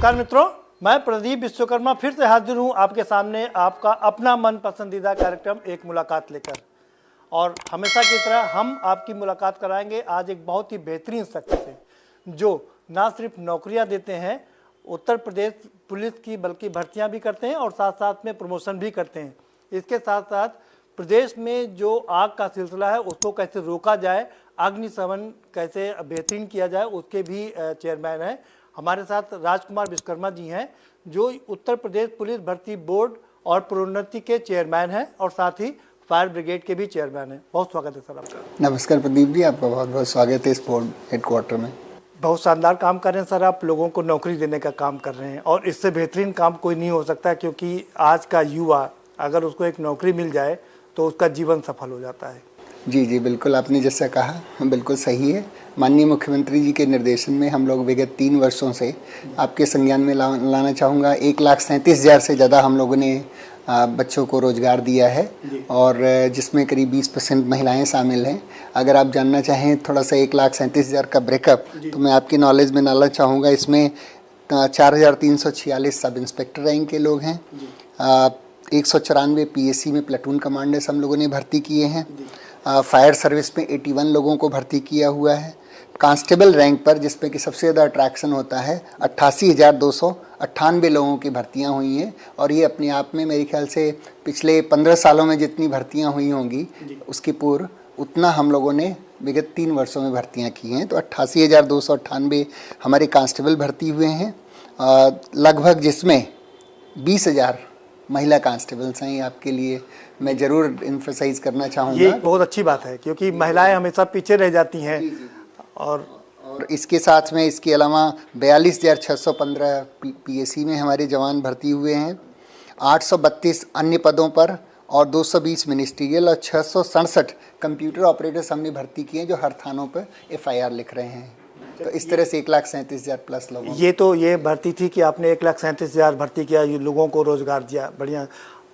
नमस्कार मित्रों, मैं प्रदीप विश्वकर्मा फिर से हाजिर हूं आपके सामने आपका अपना मन पसंदीदा कार्यक्रम एक मुलाकात लेकर। और हमेशा की तरह हम आपकी मुलाकात कराएंगे आज एक बहुत ही बेहतरीन शख्स से, जो ना सिर्फ नौकरियां देते हैं उत्तर प्रदेश पुलिस की, बल्कि भर्तियां भी करते हैं और साथ साथ में प्रमोशन भी करते हैं। इसके साथ साथ प्रदेश में जो आग का सिलसिला है उसको कैसे रोका जाए, अग्निशमन कैसे बेहतरीन किया जाए, उसके भी चेयरमैन हैं। हमारे साथ राजकुमार विश्वकर्मा जी हैं, जो उत्तर प्रदेश पुलिस भर्ती बोर्ड और प्रोन्नति के चेयरमैन हैं और साथ ही फायर ब्रिगेड के भी चेयरमैन हैं। बहुत स्वागत है सर आपका। नमस्कार प्रदीप जी, आपका बहुत बहुत स्वागत है इस बोर्ड हेडक्वार्टर में। बहुत शानदार काम कर रहे हैं सर, आप लोगों को नौकरी देने का काम कर रहे हैं और इससे बेहतरीन काम कोई नहीं हो सकता, क्योंकि आज का युवा अगर उसको एक नौकरी मिल जाए तो उसका जीवन सफल हो जाता है। जी जी बिल्कुल, आपने जैसा कहा बिल्कुल सही है। माननीय मुख्यमंत्री जी के निर्देशन में हम लोग विगत 3 वर्षों से आपके संज्ञान में लाना चाहूँगा 1,37,000 से ज़्यादा हम लोगों ने बच्चों को रोज़गार दिया है और जिसमें करीब 20% महिलाएं शामिल हैं। अगर आप जानना चाहें थोड़ा सा 1,37,000 का ब्रेकअप, तो मैं आपकी नॉलेज में डालना चाहूँगा। इसमें 4,346 सब इंस्पेक्टर रैंक के लोग हैं, 194 PSC में प्लेटून कमांडर्स हम लोगों ने भर्ती किए हैं, फायर सर्विस में 81 लोगों को भर्ती किया हुआ है। कांस्टेबल रैंक पर, जिसपे कि सबसे ज़्यादा अट्रैक्शन होता है, 88,298 लोगों की भर्तियां हुई हैं और ये अपने आप में मेरे ख्याल से पिछले 15 सालों में जितनी भर्तियां हुई होंगी उसकी पूर्व उतना हम लोगों ने विगत 3 वर्षों में भर्तियां की हैं। तो 88,298 हमारे कांस्टेबल भर्ती हुए हैं, लगभग जिसमें 20,000 महिला कांस्टेबल्स हैं। आपके लिए मैं ज़रूर इन्फोसाइज करना चाहूँगा। ये बहुत अच्छी बात है, क्योंकि महिलाएं हमेशा पीछे रह जाती हैं। और इसके साथ में इसके अलावा 42,615 PSC में हमारे जवान भर्ती हुए हैं, 832 अन्य पदों पर और 220 मिनिस्ट्रियल और 667 कंप्यूटर ऑपरेटर्स हमने भर्ती किए हैं, जो हर थानों पर FIR लिख रहे हैं। तो इस तरह से 1,37,000 प्लस लोगों। ये भर्ती थी कि आपने 1,37,000 भर्ती किया, ये लोगों को रोजगार दिया, बढ़िया।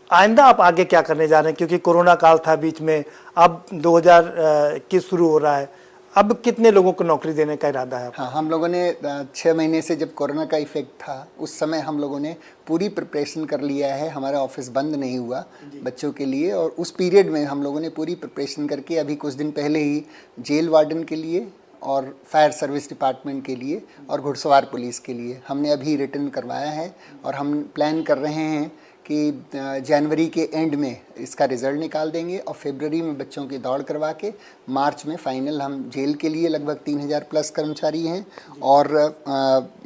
आइंदा आप आगे क्या करने जा रहे हैं, क्योंकि कोरोना काल था बीच में, अब 2021 शुरू हो रहा है, अब कितने लोगों को नौकरी देने का इरादा है? हाँ, हम लोगों ने 6 महीने से जब कोरोना का इफेक्ट था उस समय हम लोगों ने पूरी प्रिपरेशन कर लिया है। हमारा ऑफिस बंद नहीं हुआ बच्चों के लिए, और उस पीरियड में हम लोगों ने पूरी प्रिपरेशन करके अभी कुछ दिन पहले ही जेल वार्डन के लिए और फायर सर्विस डिपार्टमेंट के लिए और घुड़सवार पुलिस के लिए हमने अभी रिटर्न करवाया है। और हम प्लान कर रहे हैं कि जनवरी के एंड में इसका रिज़ल्ट निकाल देंगे और फरवरी में बच्चों की दौड़ करवा के मार्च में फाइनल। हम जेल के लिए लगभग 3,000 प्लस कर्मचारी हैं और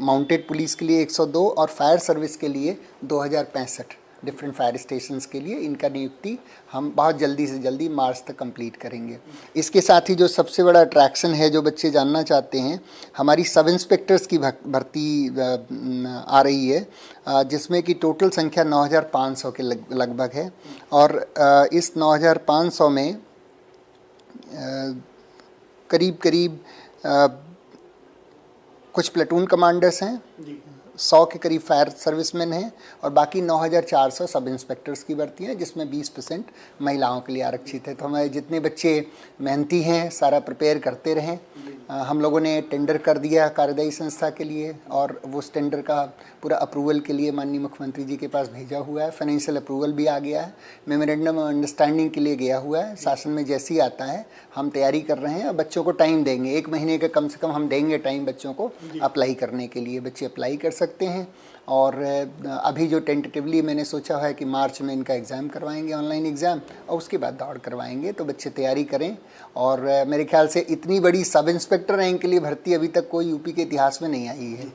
माउंटेड पुलिस के लिए 102 और फायर सर्विस के लिए 2,065 डिफरेंट फायर स्टेशंस के लिए इनका नियुक्ति हम बहुत जल्दी से जल्दी मार्च तक कंप्लीट करेंगे। इसके साथ ही जो सबसे बड़ा अट्रैक्शन है, जो बच्चे जानना चाहते हैं, हमारी सब इंस्पेक्टर्स की भर्ती आ रही है, जिसमें कि टोटल संख्या 9,500 के लगभग है। और इस 9,500 में करीब कुछ प्लेटून कमांडर्स हैं, 100 के करीब फायर सर्विसमैन हैं और बाकी 9,400 सब इंस्पेक्टर्स की भर्ती है, जिसमें 20% महिलाओं के लिए आरक्षित है। तो हमारे जितने बच्चे मेहनती हैं सारा प्रिपेयर करते रहें। हम लोगों ने टेंडर कर दिया कार्यदायी संस्था के लिए और वो उस टेंडर का पूरा अप्रूवल के लिए माननीय मुख्यमंत्री जी के पास भेजा हुआ है। फाइनेंशियल अप्रूवल भी आ गया है, मेमोरेंडम ऑफ अंडरस्टैंडिंग के लिए गया हुआ है। शासन में जैसे ही आता है हम तैयारी कर रहे हैं और बच्चों को टाइम देंगे, 1 महीने का कम से कम हम देंगे टाइम बच्चों को अप्लाई करने के लिए। बच्चे अप्लाई कर सकते हैं और अभी जो टेंटेटिवली मैंने सोचा है कि मार्च में इनका एग्ज़ाम करवाएंगे, ऑनलाइन एग्ज़ाम, और उसके बाद दौड़ करवाएंगे। तो बच्चे तैयारी करें। और मेरे ख्याल से इतनी बड़ी सब इंस्पेक्टर रैंक के लिए भर्ती अभी तक कोई यूपी के इतिहास में नहीं आई है।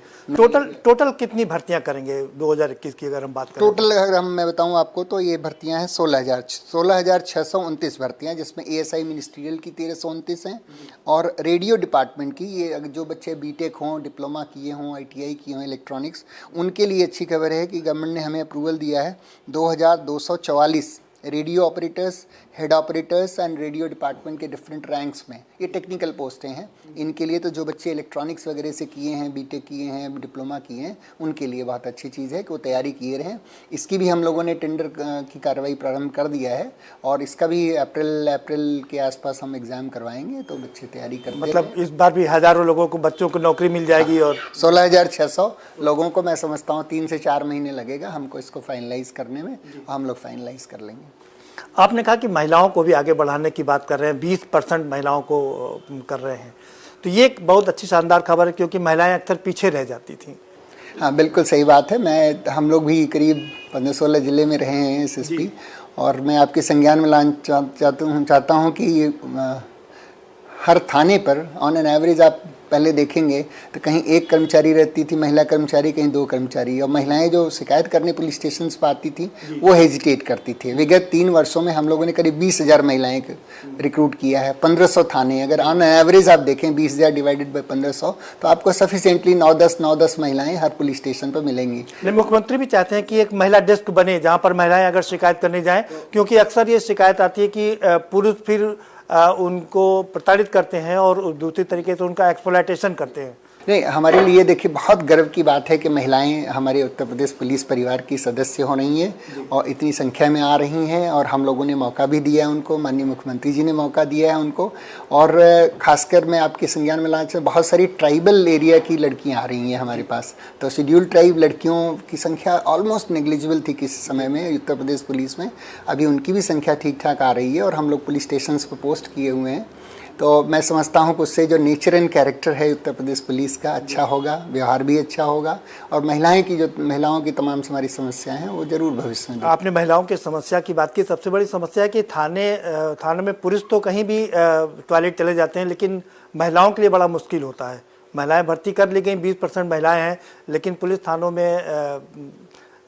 टोटल कितनी भर्तियां करेंगे 2021 की अगर हम बात करें? टोटल अगर मैं बताऊं आपको तो ये भर्तियां हैं 16,629 भर्तियां, जिसमें ASI मिनिस्ट्रियल की 1,329 हैं और रेडियो डिपार्टमेंट की, ये जो बच्चे BTech हों, डिप्लोमा किए हों, ITI किए हों इलेक्ट्रॉनिक्स, उनके लिए अच्छी खबर है कि गवर्नमेंट ने हमें अप्रूवल दिया है 2,244 radio operators, head operators and radio department के डिफरेंट रैंक्स में, ये टेक्निकल पोस्टें हैं। इनके लिए तो जो बच्चे इलेक्ट्रॉनिक्स वगैरह से किए हैं, बीटेक किए हैं, डिप्लोमा किए हैं, उनके लिए बहुत अच्छी चीज़ है कि वो तैयारी किए रहें। इसकी भी हम लोगों ने टेंडर की कार्रवाई प्रारंभ कर दिया है और इसका भी अप्रैल के आसपास हम एग्ज़ाम करवाएंगे, तो बच्चे तैयारी करते हैं। मतलब इस बार भी हज़ारों लोगों को, बच्चों को नौकरी मिल जाएगी। और 16,600 लोगों को मैं समझता हूँ 3 से 4 महीने लगेगा हमको इसको फाइनलाइज करने में, हम लोग फाइनलाइज कर लेंगे। आपने कहा कि महिलाओं को भी आगे बढ़ाने की बात कर रहे हैं, 20% महिलाओं को कर रहे हैं, तो ये एक बहुत अच्छी शानदार खबर है, क्योंकि महिलाएं अक्सर पीछे रह जाती थीं। हाँ, बिल्कुल सही बात है। हम लोग भी करीब 15-16 ज़िले में रहे हैं SSP, और मैं आपके संज्ञान में लाना चाहता हूँ कि हर थाने पर ऑन एन एवरेज आप पहले देखेंगे तो कहीं एक कर्मचारी रहती थी, महिला कर्मचारी, कहीं 2 कर्मचारी, और महिलाएं जो शिकायत करने पुलिस स्टेशन पर आती थी वो हेजिटेट करती थी। विगत 3 वर्षों में हम लोगों ने करीब 20,000 महिलाएं रिक्रूट किया है। 1500 थाने, अगर ऑन एवरेज आप देखें 20,000 डिवाइडेड बाई 1500, तो आपको सफिशिएंटली 9-10 महिलाएं हर पुलिस स्टेशन पर मिलेंगी। मुख्यमंत्री भी चाहते हैं कि एक महिला डेस्क बने जहाँ पर महिलाएं अगर शिकायत करने जाएं, क्योंकि अक्सर ये शिकायत आती है कि पुरुष फिर उनको प्रताड़ित करते हैं और दूसरी तरीके से उनका एक्सप्लॉयटेशन करते हैं। नहीं, हमारे लिए देखिए बहुत गर्व की बात है कि महिलाएं हमारे उत्तर प्रदेश पुलिस परिवार की सदस्य हो रही हैं और इतनी संख्या में आ रही हैं, और हम लोगों ने मौका भी दिया है उनको, माननीय मुख्यमंत्री जी ने मौका दिया है उनको। और खासकर मैं आपके संज्ञान में लाना चाहूँ, बहुत सारी ट्राइबल एरिया की लड़कियां आ रही हैं हमारे पास, तो शेड्यूल्ड ट्राइब लड़कियों की संख्या ऑलमोस्ट नेग्लिजिबल थी किसी समय में उत्तर प्रदेश पुलिस में। अभी उनकी भी संख्या ठीक ठाक आ रही है और हम लोग पुलिस स्टेशन पर पोस्ट किए हुए हैं। तो मैं समझता हूँ कि उससे जो नेचर एंड कैरेक्टर है उत्तर प्रदेश पुलिस का अच्छा होगा, व्यवहार भी अच्छा होगा, और महिलाओं की तमाम हमारी समस्याएं हैं वो जरूर भविष्य में। आपने महिलाओं की समस्या की बात की। सबसे बड़ी समस्या है कि थाने में पुरुष तो कहीं भी टॉयलेट चले जाते हैं, लेकिन महिलाओं के लिए बड़ा मुश्किल होता है। महिलाएं भर्ती कर ली गई, 20% महिलाएं हैं, लेकिन पुलिस थानों में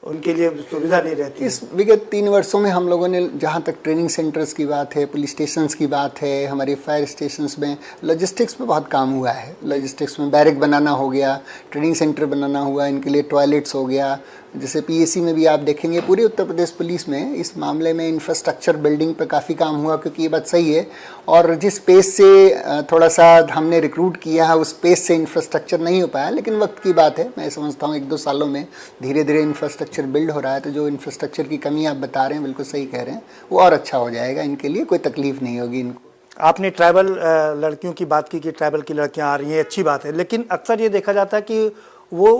उनके लिए सुविधा नहीं रहती। इस विगत 3 वर्षों में हम लोगों ने, जहाँ तक ट्रेनिंग सेंटर्स की बात है, पुलिस स्टेशंस की बात है, हमारे फायर स्टेशंस में लॉजिस्टिक्स पे बहुत काम हुआ है। लॉजिस्टिक्स में बैरक बनाना हो गया, ट्रेनिंग सेंटर बनाना हुआ, इनके लिए टॉयलेट्स हो गया। जैसे PAC में भी आप देखेंगे पूरे उत्तर प्रदेश पुलिस में इस मामले में इंफ्रास्ट्रक्चर बिल्डिंग पे काफ़ी काम हुआ, क्योंकि ये बात सही है। और जिस पेस से थोड़ा सा हमने रिक्रूट किया है, उस पेस से इंफ्रास्ट्रक्चर नहीं हो पाया, लेकिन वक्त की बात है। मैं समझता हूँ 1-2 सालों में धीरे धीरे इंफ्रास्ट्रक्चर बिल्ड हो रहा है। तो जो इंफ्रास्ट्रक्चर की कमी आप बता रहे हैं, बिल्कुल सही कह रहे हैं, वो और अच्छा हो जाएगा। इनके लिए कोई तकलीफ नहीं होगी इनको। आपने ट्राइबल लड़कियों की बात की कि ट्राइबल की लड़कियां आ रही हैं, अच्छी बात है, लेकिन अक्सर ये देखा जाता है कि वो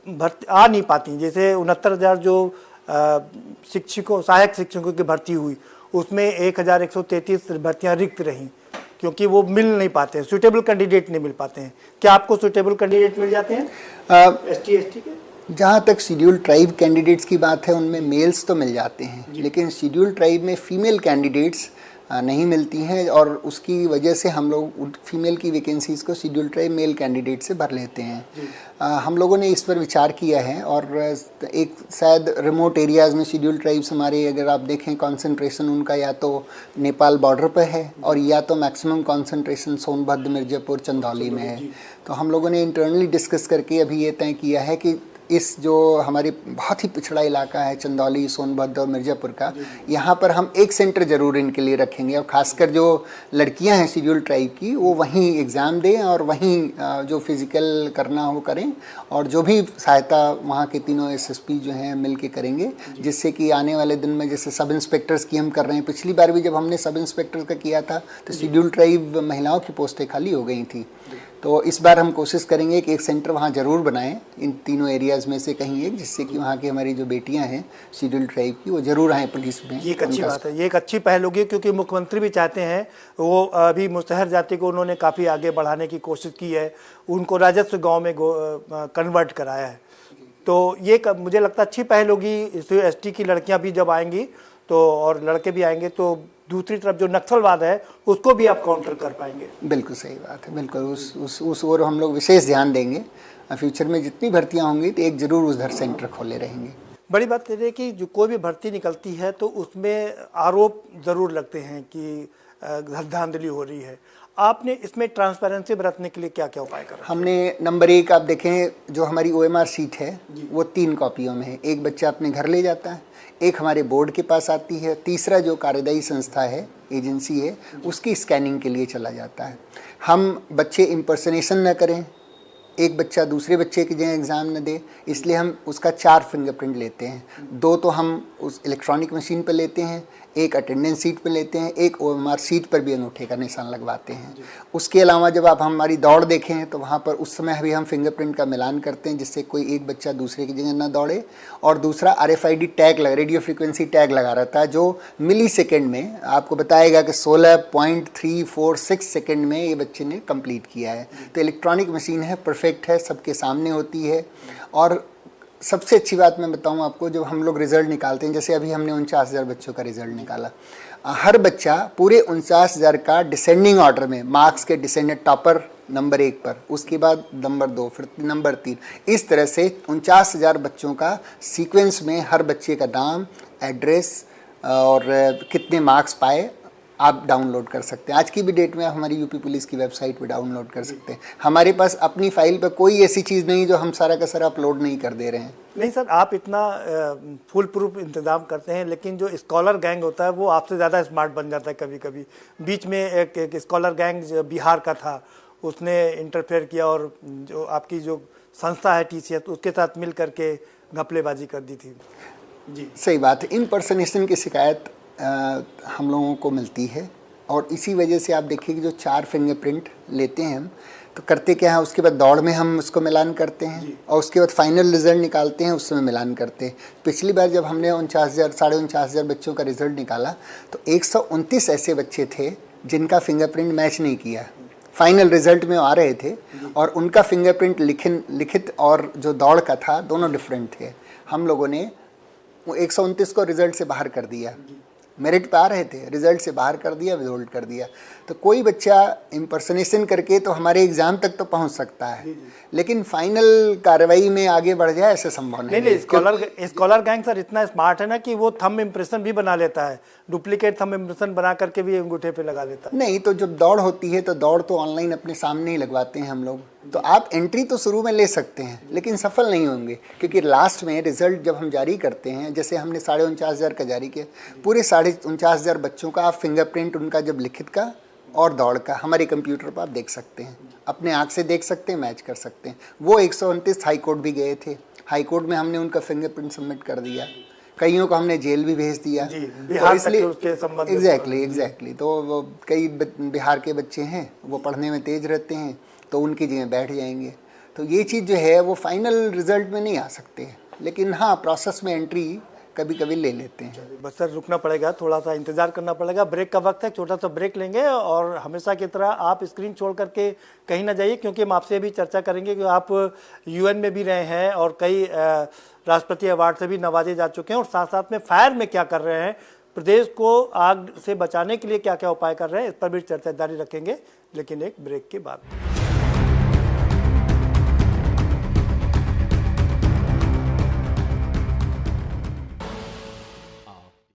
भर्ती आ नहीं पाती। जैसे 69,000 जो सहायक शिक्षकों की भर्ती हुई, उसमें 1,133 भर्तियां रिक्त रहीं, क्योंकि वो मिल नहीं पाते हैं, सूटेबल कैंडिडेट नहीं मिल पाते हैं। क्या आपको सूटेबल कैंडिडेट मिल जाते हैं ST के? जहाँ तक शेड्यूल्ड ट्राइब कैंडिडेट्स की बात है, उनमें मेल्स तो मिल जाते हैं, लेकिन शेड्यूल्ड ट्राइब में फीमेल कैंडिडेट्स नहीं मिलती हैं, और उसकी वजह से हम लोग फीमेल की वैकेंसीज़ को शेड्यूल्ड ट्राइब मेल कैंडिडेट से भर लेते हैं। हम लोगों ने इस पर विचार किया है, और एक शायद रिमोट एरियाज़ में शेड्यूल्ड ट्राइब्स हमारे, अगर आप देखें कंसंट्रेशन उनका या तो नेपाल बॉर्डर पर है, और या तो मैक्सिमम कंसंट्रेशन सोनभद्र, मिर्ज़ापुर, चंदौली में है। तो हम लोगों ने इंटरनली डिस्कस करके अभी ये तय किया है कि इस जो हमारी बहुत ही पिछड़ा इलाका है, चंदौली, सोनभद्र और मिर्ज़ापुर का, यहाँ पर हम एक सेंटर ज़रूर इनके लिए रखेंगे, और ख़ासकर जो लड़कियाँ हैं शेड्यूल्ड ट्राइब की, वो वहीं एग्ज़ाम दें और वहीं जो फिज़िकल करना हो करें, और जो भी सहायता वहाँ के तीनों SSP जो हैं मिल के करेंगे, जिससे कि आने वाले दिन में, जैसे सब इंस्पेक्टर्स की हम कर रहे हैं, पिछली बार भी जब हमने सब इंस्पेक्टर्स का किया था तो शेड्यूल्ड ट्राइब महिलाओं की पोस्टें खाली हो गई थी। तो इस बार हम कोशिश करेंगे कि एक सेंटर वहाँ ज़रूर बनाएं, इन तीनों एरियाज़ में से कहीं एक, जिससे कि वहाँ की हमारी जो बेटियाँ हैं शेड्यूल्ड ट्राइब की, वो ज़रूर आएँ पुलिस में। ये एक अच्छी बात है, ये एक अच्छी पहल होगी, क्योंकि मुख्यमंत्री भी चाहते हैं, वो अभी मुसहर जाति को उन्होंने काफ़ी आगे बढ़ाने की कोशिश की है, उनको राजस्व गाँव में कन्वर्ट कराया है। तो ये मुझे लगता है अच्छी पहल होगी। ST की लड़कियाँ भी जब आएंगी तो, और लड़के भी आएंगे, तो दूसरी तरफ जो नक्सलवाद है उसको भी आप काउंटर कर पाएंगे। बिल्कुल सही बात है, बिल्कुल उस ओर हम लोग विशेष ध्यान देंगे। फ्यूचर में जितनी भर्तियां होंगी तो एक ज़रूर उधर सेंटर खोले रहेंगे। बड़ी बात यह है कि जो कोई भी भर्ती निकलती है तो उसमें आरोप ज़रूर लगते हैं कि धांधली हो रही है। आपने इसमें ट्रांसपेरेंसी बरतने के लिए क्या क्या उपाय करा? हमने नंबर 1 आप देखें, जो हमारी OMR शीट है वो 3 कॉपियों में है। एक बच्चा अपने घर ले जाता है, एक हमारे बोर्ड के पास आती है, तीसरा जो कार्यदायी संस्था है, एजेंसी है, उसकी स्कैनिंग के लिए चला जाता है। हम बच्चे इम्पर्सनेशन न करें, एक बच्चा दूसरे बच्चे की जगह एग्ज़ाम न दे, इसलिए हम उसका 4 फिंगरप्रिंट लेते हैं। 2 तो हम उस इलेक्ट्रॉनिक मशीन पर लेते हैं, एक अटेंडेंस सीट पर लेते हैं, एक OMR सीट पर भी अंगूठे का निशान लगवाते हैं। उसके अलावा जब आप हमारी दौड़ देखें तो वहाँ पर उस समय भी हम फिंगरप्रिंट का मिलान करते हैं, जिससे कोई एक बच्चा दूसरे की जगह ना दौड़े। और दूसरा RFID tag radio frequency tag लगा रहता है, जो मिली सेकेंड में आपको बताएगा कि 16.346 सेकेंड में ये बच्चे ने कंप्लीट किया है। तो इलेक्ट्रॉनिक मशीन है, परफेक्ट है, सबके सामने होती है। और सबसे अच्छी बात मैं बताऊं आपको, जब हम लोग रिज़ल्ट निकालते हैं, जैसे अभी हमने 49,000 बच्चों का रिज़ल्ट निकाला, हर बच्चा पूरे 49,000 का डिसेंडिंग ऑर्डर में मार्क्स के डिसेंडेंट, टॉपर नंबर 1 पर, उसके बाद नंबर 2, फिर नंबर 3, इस तरह से 49,000 बच्चों का सीक्वेंस में हर बच्चे का नाम, एड्रेस और कितने मार्क्स पाए आप डाउनलोड कर सकते हैं। आज की भी डेट में आप हमारी यूपी पुलिस की वेबसाइट पे डाउनलोड कर सकते हैं। हमारे पास अपनी फाइल पे कोई ऐसी चीज़ नहीं जो हम सारा का सारा अपलोड नहीं कर दे रहे हैं। नहीं सर, आप इतना फुल प्रूफ इंतजाम करते हैं, लेकिन जो स्कॉलर गैंग होता है वो आपसे ज़्यादा स्मार्ट बन जाता है कभी कभी। बीच में एक स्कॉलर गैंग जो बिहार का था, उसने इंटरफेयर किया और जो आपकी जो संस्था है TCS, उसके साथ मिल करके घपलेबाजी कर दी थी। जी सही बात है। इम्पर्सनेशन की शिकायत हम लोगों को मिलती है, और इसी वजह से आप देखिए कि जो 4 फिंगरप्रिंट लेते हैं हम, तो करते क्या है, उसके बाद दौड़ में हम उसको मिलान करते हैं और उसके बाद फाइनल रिजल्ट निकालते हैं, उसमें मिलान करते हैं। पिछली बार जब हमने 49,000 बच्चों का रिजल्ट निकाला तो 129 ऐसे बच्चे थे जिनका फिंगरप्रिंट मैच नहीं किया। फाइनल रिजल्ट में आ रहे थे और उनका फिंगरप्रिंट लिखित और जो दौड़ का था दोनों डिफरेंट थे। हम लोगों ने वो 129 को रिजल्ट से बाहर कर दिया। मेरिट पे आ रहे थे, रिजल्ट से बाहर कर दिया, विदहोल्ड कर दिया। तो कोई बच्चा इम्पर्सनेशन करके तो हमारे एग्जाम तक तो पहुंच सकता है, लेकिन फाइनल कार्रवाई में आगे बढ़ जाए ऐसे संभव नहीं। नहीं, स्कॉलर गैंग सर इतना स्मार्ट है ना कि वो थंब इम्प्रेशन भी बना लेता है, डुप्लीकेट थंब इम्प्रेशन बना करके भी अंगूठे पे लगा लेता है। नहीं, तो जब दौड़ होती है तो दौड़ तो ऑनलाइन अपने सामने ही लगवाते हैं हम लोग। तो आप एंट्री तो शुरू में ले सकते हैं, लेकिन सफल नहीं होंगे, क्योंकि लास्ट में रिजल्ट जब हम जारी करते हैं, जैसे हमने 49,500 का जारी किया, पूरे 49,500 बच्चों का आप फिंगरप्रिंट उनका जब लिखित का और दौड़ का हमारे कंप्यूटर पर आप देख सकते हैं, अपने आँख से देख सकते हैं, मैच कर सकते हैं। वो 129 हाई कोर्ट भी गए थे, हाई कोर्ट में हमने उनका फिंगरप्रिंट सबमिट कर दिया, कईयों को हमने जेल भी भेज दिया। बिहार इसलिए उसके संबंध एग्जैक्टली तो वो कई बिहार के बच्चे हैं, वो पढ़ने में तेज रहते हैं, तो उनकी जगह बैठ जाएंगे। तो ये चीज़ जो है वो फाइनल रिजल्ट में नहीं आ सकते, लेकिन हाँ प्रोसेस में एंट्री कभी कभी ले लेते हैं। बस सर रुकना पड़ेगा, थोड़ा सा इंतजार करना पड़ेगा। ब्रेक का वक्त है, छोटा सा ब्रेक लेंगे और हमेशा की तरह आप स्क्रीन छोड़ करके कहीं ना जाइए, क्योंकि हम आपसे भी चर्चा करेंगे कि आप UN में भी रहे हैं और कई राष्ट्रपति अवार्ड से भी नवाजे जा चुके हैं, और साथ साथ में फायर में क्या कर रहे हैं, प्रदेश को आग से बचाने के लिए क्या क्या उपाय कर रहे हैं, इस पर भी चर्चा जारी रखेंगे, लेकिन एक ब्रेक के बाद।